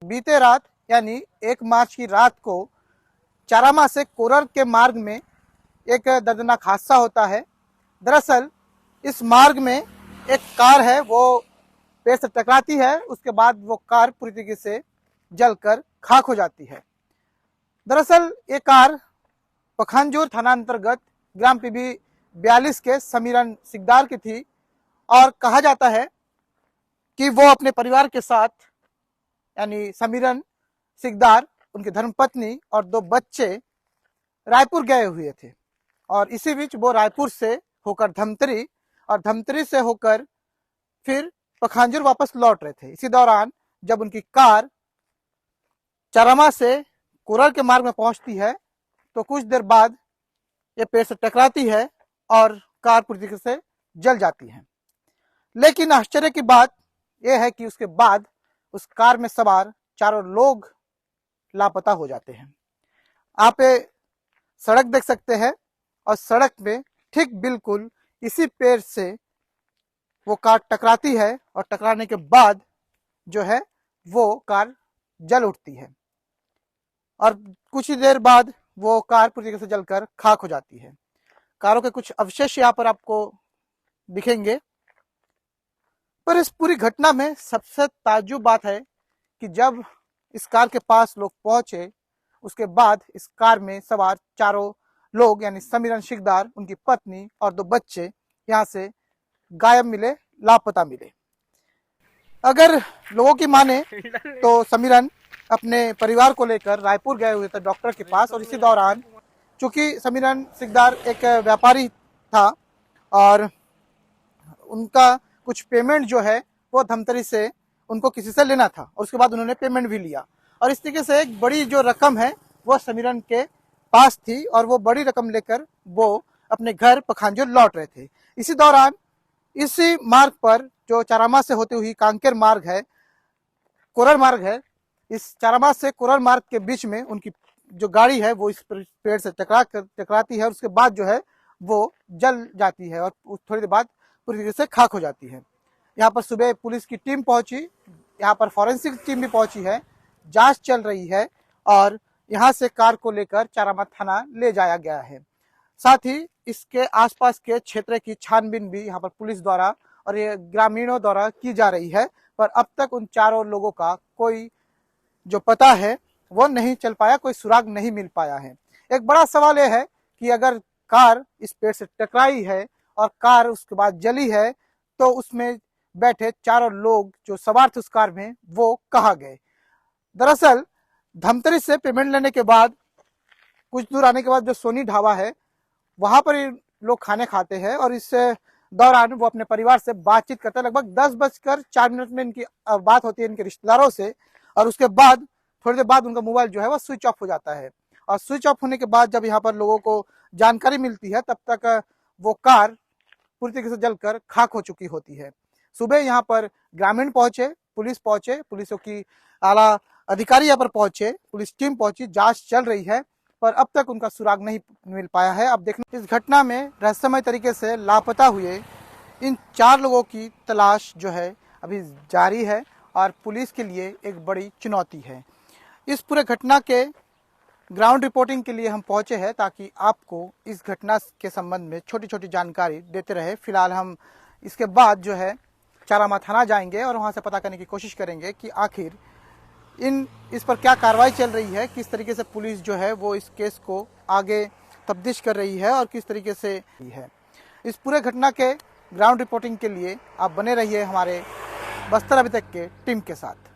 बीते रात यानी 1 मार्च की रात को चारामा से कोरर के मार्ग में एक दर्दनाक हादसा होता है। दरअसल इस मार्ग में एक कार है वो पेड़ से टकराती है, उसके बाद वो कार पूरी तरीके से जलकर खाक हो जाती है। दरअसल ये कार पखांजूर थाना अंतर्गत ग्राम पीबी 42 के समीरन सिकदार की थी और कहा जाता है कि वो अपने परिवार के साथ यानी समीरन सिकदार, उनकी धर्मपत्नी और 2 बच्चे रायपुर गए हुए थे और इसी बीच वो रायपुर से होकर धमतरी और धमतरी से होकर फिर पखांजूर वापस लौट रहे थे। इसी दौरान जब उनकी कार चारामा से कोरर के मार्ग में पहुंचती है तो कुछ देर बाद ये पेड़ से टकराती है और कार पूरी तरीके से जल जाती है। लेकिन आश्चर्य की बात यह है कि उसके बाद उस कार में सवार चारों लोग लापता हो जाते हैं। आप ये सड़क देख सकते हैं और सड़क में ठीक बिल्कुल इसी पेड़ से वो कार टकराती है और टकराने के बाद जो है वो कार जल उठती है और कुछ ही देर बाद वो कार पूरी तरीके से जलकर खाक हो जाती है। कारों के कुछ अवशेष यहाँ पर आपको दिखेंगे। पर इस पूरी घटना में सबसे ताज्जुब बात है कि जब इस कार के पास लोग पहुंचे उसके बाद इस कार में सवार चारों लोग यानी समीरन सिकदार, उनकी पत्नी और 2 बच्चे यहाँ से गायब मिले, लापता मिले। अगर लोगों की माने तो समीरन अपने परिवार को लेकर रायपुर गए हुए थे डॉक्टर के पास और इसी दौरान चूंकि समीरन सिकदार एक व्यापारी था और उनका कुछ पेमेंट जो है वो धमतरी से उनको किसी से लेना था और उसके बाद उन्होंने पेमेंट भी लिया और इस तरीके से एक बड़ी जो रकम है वो समीरन के पास थी और वो बड़ी रकम लेकर वो अपने घर पखांजूर लौट रहे थे। इसी दौरान इसी मार्ग पर जो चारामा से होती हुई कांकेर मार्ग है, कोरर मार्ग है, इस चारामा से कोरर मार्ग के बीच में उनकी जो गाड़ी है वो इस पेड़ से टकराती है और उसके बाद जो है वो जल जाती है और थोड़ी देर बाद पूरी तरीके से खाक हो जाती है। यहाँ पर सुबह पुलिस की टीम पहुंची, यहाँ पर फॉरेंसिक टीम भी पहुंची है, जांच चल रही है और यहाँ से कार को लेकर चारामा थाना ले जाया गया है। साथ ही इसके आसपास के क्षेत्र की छानबीन भी यहाँ पर पुलिस द्वारा और ये ग्रामीणों द्वारा की जा रही है, पर अब तक उन चारों लोगों का कोई जो पता है वो नहीं चल पाया, कोई सुराग नहीं मिल पाया है। एक बड़ा सवाल यह है कि अगर कार इस पेड़ से टकराई है और कार उसके बाद जली है तो उसमें बैठे चारों लोग जो सवार थे उस कार में वो कहाँ गए। दरअसल धमतरी से पेमेंट लेने के बाद कुछ दूर आने के बाद जो सोनी ढाबा है वहां पर लोग खाने खाते हैं और इस दौरान वो अपने परिवार से बातचीत करते हैं। लगभग 10:04 में इनकी बात होती है इनके रिश्तेदारों से और उसके बाद थोड़ी देर बाद उनका मोबाइल जो है वो स्विच ऑफ हो जाता है और स्विच ऑफ होने के बाद जब यहाँ पर लोगों को जानकारी मिलती है तब तक वो कार पूरी तरीके से जलकर खाक हो चुकी होती है। सुबह यहाँ पर ग्रामीण पहुंचे, पुलिस की आला अधिकारी यहाँ पर पहुंचे, पुलिस टीम पहुंची, जांच चल रही है पर अब तक उनका सुराग नहीं मिल पाया है। अब देखना इस घटना में रहस्यमय तरीके से लापता हुए इन 4 लोगों की तलाश जो है अभी जारी है और पुलिस के लिए एक बड़ी चुनौती है। इस पूरे घटना के ग्राउंड रिपोर्टिंग के लिए हम पहुंचे हैं ताकि आपको इस घटना के संबंध में छोटी छोटी जानकारी देते रहे। फिलहाल हम इसके बाद जो है चारामा थाना जाएंगे और वहां से पता करने की कोशिश करेंगे कि आखिर इस पर क्या कार्रवाई चल रही है, किस तरीके से पुलिस जो है वो इस केस को आगे तफ्तीश कर रही है और किस तरीके से है। इस पूरे घटना के ग्राउंड रिपोर्टिंग के लिए आप बने रहिए हमारे बस्तर अभी तक के टीम के साथ।